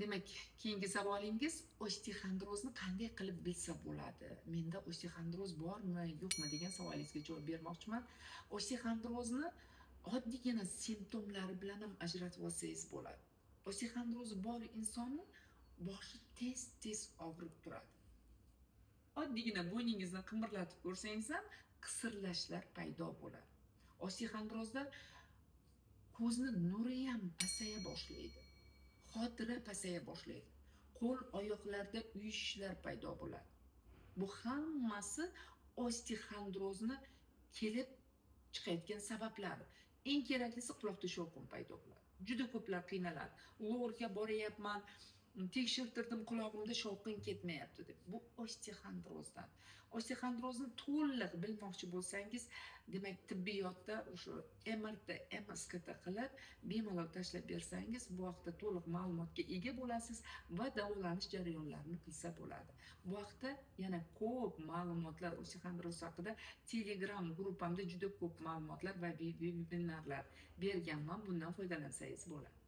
Demak, keyingi savolingiz osteoxondrozni qanday qilib bilsa bo'ladi? Menda osteoxondroz bormi, yo'qmi degan savolingizga javob bermoqchiman. Osteoxondrozni oddiygina simptomlari bilan ham ajratib olsangiz bo'ladi. Osteoxondrozi bor insonni boshi tez-tez og'rib turadi. Oddiygina bo'yningizni qimirlatib ko'rsangiz ham qisirlashlar paydo bo'ladi. Osteoxondrozda ko'zni nuri ham pasaya boshlaydi. Xotira pasaya boshlaydi. Qo'l oyoqlarda uyushishlar paydo bo'ladi. Bu hammasi osteoxondrozni kelib chiqayotgan sabablari. Eng keraklisi quloqda shovqin paydo bo'ladi. Juda ko'plar qiynaladi. Lorga boryapman, tekshirtirdim, quloqimda shovqin ketmayapti deb. Bu osteoxondrozdan. Osteoxondrozni to'liq bilmoqchi bo'lsangiz, demak tibbiyotda o'sha MRT, MSKT qilib bemalol tashlab bersangiz, bu haqda to'liq ma'lumotga ega bo'lasiz va davolanish jarayonlarini qilsa bo'ladi. Bu haqda yana ko'p ma'lumotlar osteoxondroz haqida Telegram gruppamda juda ko'p ma'lumotlar va vebinarlar berganman. Bundan foydalansangiz bo'ladi.